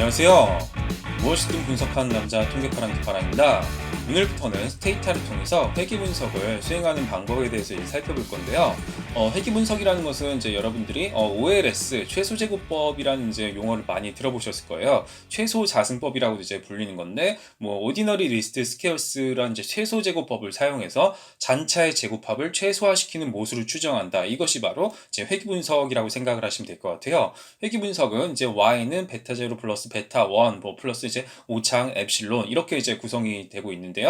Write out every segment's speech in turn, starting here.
안녕하세요. 무엇이든 분석하는 남자 통계파랑 기파랑입니다. 오늘부터는 스테이타를 통해서 회귀 분석을 수행하는 방법에 대해서 살펴볼 건데요. 회귀 분석이라는 것은 이제 여러분들이 OLS 최소 제곱법이라는 이제 용어를 많이 들어보셨을 거예요. 최소 자승법이라고 이제 불리는 건데, 오디너리 리스트 스퀘어스라는 이제 최소 제곱법을 사용해서 잔차의 제곱합을 최소화시키는 모수를 추정한다. 이것이 바로 이제 회귀 분석이라고 생각을 하시면 될 것 같아요. 회귀 분석은 이제 y는 베타 제로 플러스 베타 1 플러스 이제 오창 엡실론 이렇게 이제 구성이 되고 있는데요.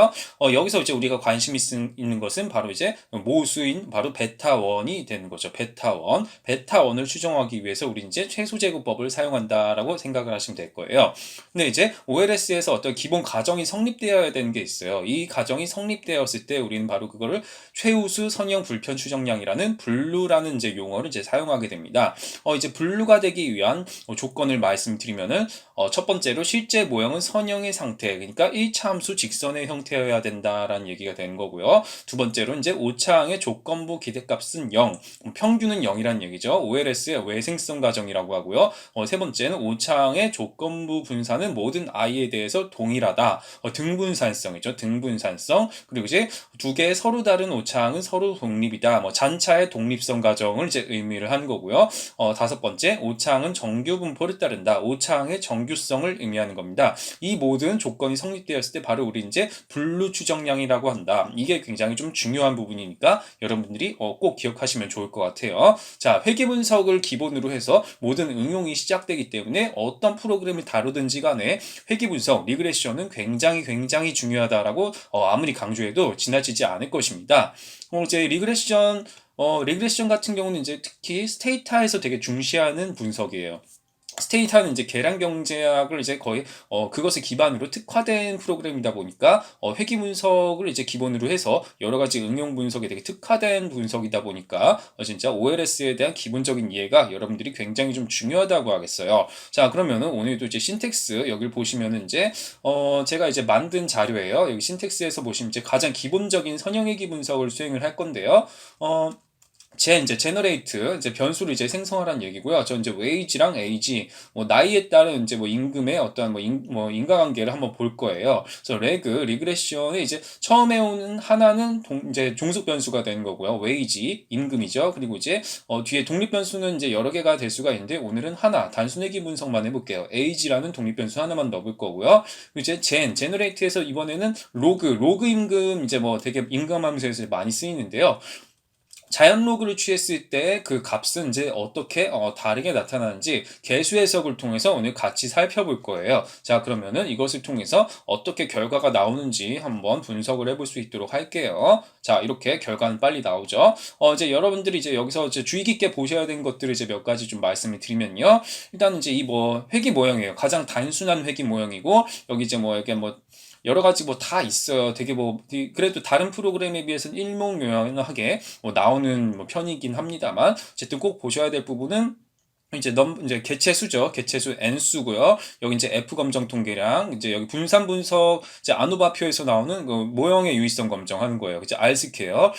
여기서 이제 우리가 관심 있는 것은 바로 이제 모수인 바로 베타 1이 되는 거죠. 베타 1. 베타 1을 추정하기 위해서 우리 이제 최소 제곱법을 사용한다라고 생각을 하시면 될 거예요. 근데 이제 OLS에서 어떤 기본 가정이 성립되어야 되는 게 있어요. 이 가정이 성립되었을 때 우리는 바로 그거를 최우수 선형 불편 추정량이라는 분류라는 이제 용어를 이제 사용하게 됩니다. 이제 분류가 되기 위한 조건을 말씀드리면은 첫 번째로 실제 모형은 선형의 상태, 그러니까 1차 함수 직선의 형태여야 된다라는 얘기가 되는 거고요. 두 번째로 이제 오차항의 조건부 기대값은 0, 평균은 0이라는 얘기죠. OLS의 외생성 가정이라고 하고요. 세 번째는 오차항의 조건부 분산은 모든 i에 대해서 동일하다. 등분산성이죠. 등분산성. 그리고 이제 두 개의 서로 다른 오차항은 서로 독립이다. 잔차의 독립성 가정을 이제 의미를 한 거고요. 다섯 번째, 오차항은 정규 분포를 따른다. 오차항의 정규성을 의미하는 겁니다. 이 모든 조건이 성립되었을 때 바로 우리 이제 분류 추정량이라고 한다. 이게 굉장히 좀 중요한 부분이니까 여러분들이 꼭 기억하시면 좋을 것 같아요. 자, 회귀 분석을 기본으로 해서 모든 응용이 시작되기 때문에 어떤 프로그램을 다루든지 간에 회귀 분석, 리그레션은 굉장히 중요하다라고 아무리 강조해도 지나치지 않을 것입니다. 이제 리그레션 같은 경우는 이제 특히 스테이타에서 되게 중시하는 분석이에요. 스테이타는 이제 계량 경제학을 이제 거의 그것을 기반으로 특화된 프로그램이다 보니까 회귀 분석을 이제 기본으로 해서 여러 가지 응용 분석에 되게 특화된 분석이다 보니까 진짜 OLS에 대한 기본적인 이해가 여러분들이 굉장히 좀 중요하다고 하겠어요. 자, 그러면은 오늘도 이제 신텍스 여기를 보시면은 이제 제가 이제 만든 자료예요. 여기 신텍스에서 보시면 이제 가장 기본적인 선형회귀 분석을 수행을 할 건데요. 이제 제너레이트 이제 변수를 이제 생성하라는 얘기고요. 저 이제 웨이지랑 에이지 나이에 따른 이제 임금의 어떤 인과관계를 한번 볼 거예요. 그래서 리그레션에 이제 처음에 오는 하나는 이제 종속 변수가 되는 거고요. 웨이지 임금이죠. 그리고 이제 뒤에 독립 변수는 이제 여러 개가 될 수가 있는데 오늘은 하나 단순회귀 분석만 해볼게요. 에이지라는 독립 변수 하나만 넣을 거고요. 이제 제너레이트에서 이번에는 로그 임금 이제 되게 임금함수에서 많이 쓰이는데요. 자연 로그를 취했을 때 그 값은 이제 어떻게 다르게 나타나는지 개수 해석을 통해서 오늘 같이 살펴볼 거예요. 자, 그러면은 이것을 통해서 어떻게 결과가 나오는지 한번 분석을 해볼 수 있도록 할게요. 자, 이렇게 결과는 빨리 나오죠. 이제 여러분들이 이제 여기서 이제 주의 깊게 보셔야 되는 것들을 이제 몇 가지 좀 말씀을 드리면요. 일단은 이제 이 회귀 모형이에요. 가장 단순한 회귀 모형이고 여기 이제 이렇게 여러 가지 다 있어요. 되게 그래도 다른 프로그램에 비해서는 일목요연하게 나오는 편이긴 합니다만, 어쨌든 꼭 보셔야 될 부분은 이제 개체수죠. 개체수 n수고요. 여기 이제 F 검정 통계량, 이제 여기 분산 분석, 이제 아누바표에서 나오는 그 모형의 유의성 검정하는 거예요. 이제 R 스퀘어,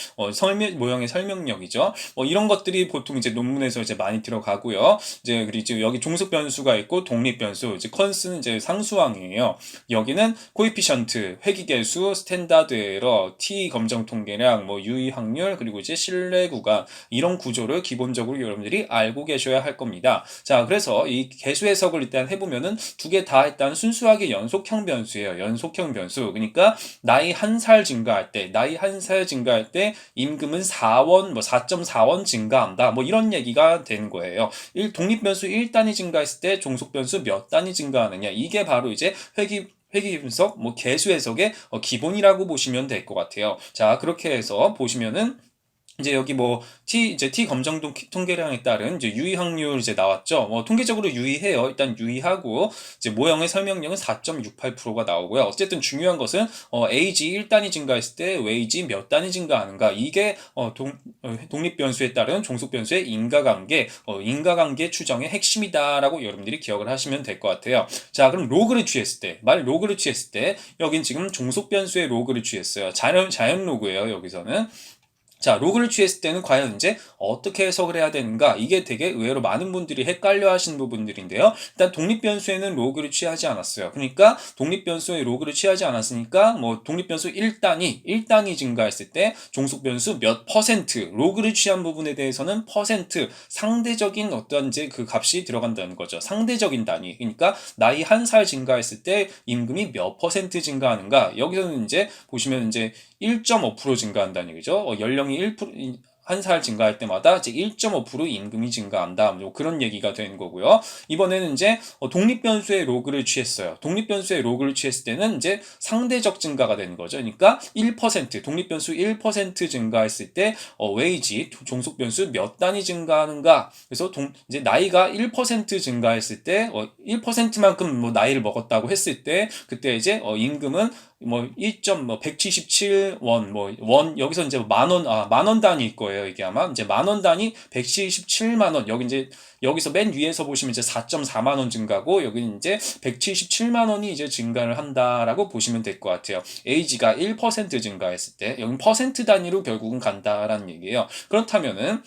모형의 설명력이죠. 이런 것들이 보통 이제 논문에서 이제 많이 들어가고요. 이제 그리고 여기 종속 변수가 있고 독립 변수, 이제 컨스는 이제 상수항이에요. 여기는 코에피션트, 회귀계수, 스탠다드 에러, T 검정 통계량, 유의 확률, 그리고 이제 신뢰 구간 이런 구조를 기본적으로 여러분들이 알고 계셔야 할 겁니다. 자, 그래서 이 개수 해석을 일단 해보면은 두 개 다 일단 순수하게 연속형 변수예요. 연속형 변수. 그러니까 나이 1살 증가할 때 임금은 4.4원 증가한다. 이런 얘기가 되는 거예요. 독립 변수 1단위 증가했을 때 종속 변수 몇 단위 증가하느냐. 이게 바로 이제 회귀 분석, 개수 해석의 기본이라고 보시면 될 것 같아요. 자, 그렇게 해서 보시면은 이제 여기 T 검정 통계량에 따른 이제 유의 확률 이제 나왔죠. 통계적으로 유의해요. 일단 유의하고, 이제 모형의 설명량은 4.68%가 나오고요. 어쨌든 중요한 것은, AG 1단위 증가했을 때 웨이지 몇 단위 증가하는가. 이게, 독립 변수에 따른 종속 변수의 인과관계 추정의 핵심이다라고 여러분들이 기억을 하시면 될 것 같아요. 자, 그럼 로그를 취했을 때, 여긴 지금 종속 변수의 로그를 취했어요. 자연 로그예요, 여기서는. 자, 로그를 취했을 때는 과연 이제 어떻게 해석을 해야 되는가? 이게 되게 의외로 많은 분들이 헷갈려 하시는 부분들인데요. 일단 독립변수에는 로그를 취하지 않았어요. 그러니까 독립변수에 로그를 취하지 않았으니까 뭐 독립변수 1단위 증가했을 때 종속변수 몇 퍼센트 로그를 취한 부분에 대해서는 퍼센트 상대적인 어떤 이제 그 값이 들어간다는 거죠. 상대적인 단위. 그러니까 나이 1살 증가했을 때 임금이 몇 퍼센트 증가하는가? 여기서는 이제 보시면 이제 1.5% 증가한다는 얘기죠. 연령이 1%, 1살 증가할 때마다 이제 1.5% 임금이 증가한다. 뭐 그런 얘기가 되는 거고요. 이번에는 이제 독립변수의 로그를 취했어요. 독립변수의 로그를 취했을 때는 이제 상대적 증가가 되는 거죠. 그러니까 1%, 독립변수 1% 증가했을 때 웨이지, 종속변수 몇 단위 증가하는가. 그래서 이제 나이가 1% 증가했을 때 1%만큼 뭐 나이를 먹었다고 했을 때 그때 이제 임금은 뭐 177원 여기서 이제 만원 단위 일 거예요. 이게 아마 이제 만원 단위 177만 원. 여기서 맨 위에서 보시면 이제 4.4만 원 증가고 여기는 이제 177만 원이 이제 증가를 한다라고 보시면 될 것 같아요. 에이지가 1% 증가했을 때 여기 퍼센트 단위로 결국은 간다라는 얘기예요. 그렇다면은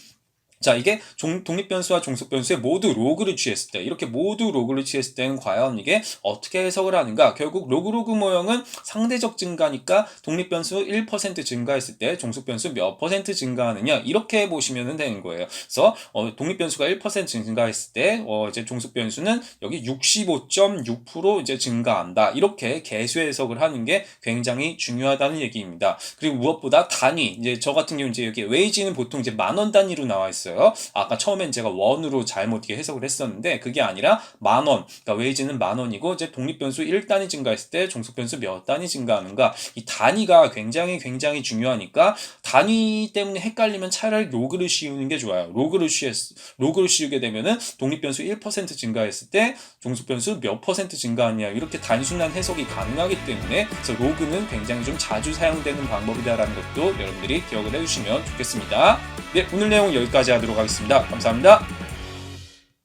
자, 이게 독립변수와 종속변수에 모두 로그를 취했을 때, 이렇게 모두 로그를 취했을 때는 과연 이게 어떻게 해석을 하는가? 결국 로그 모형은 상대적 증가니까 독립변수 1% 증가했을 때 종속변수 몇 퍼센트 증가하느냐? 이렇게 보시면 되는 거예요. 그래서 독립변수가 1% 증가했을 때 이제 종속변수는 여기 65.6% 이제 증가한다. 이렇게 개수 해석을 하는 게 굉장히 중요하다는 얘기입니다. 그리고 무엇보다 단위, 이제 저 같은 경우 이제 여기 웨이지는 보통 이제 만원 단위로 나와 있어요. 아까 처음엔 제가 원으로 잘못 해석을 했었는데 그게 아니라 만원, 그러니까 웨이지는 만원이고 이제 독립변수 1단위 증가했을 때 종속변수 몇 단위 증가하는가, 이 단위가 굉장히 중요하니까 단위 때문에 헷갈리면 차라리 로그를 씌우는 게 좋아요. 로그를 씌우게 되면은 독립변수 1% 증가했을 때 종속변수 몇 퍼센트 증가하느냐, 이렇게 단순한 해석이 가능하기 때문에 그래서 로그는 굉장히 좀 자주 사용되는 방법이다라는 것도 여러분들이 기억을 해주시면 좋겠습니다. 네, 오늘 내용은 여기까지 하도록 하겠습니다. 감사합니다.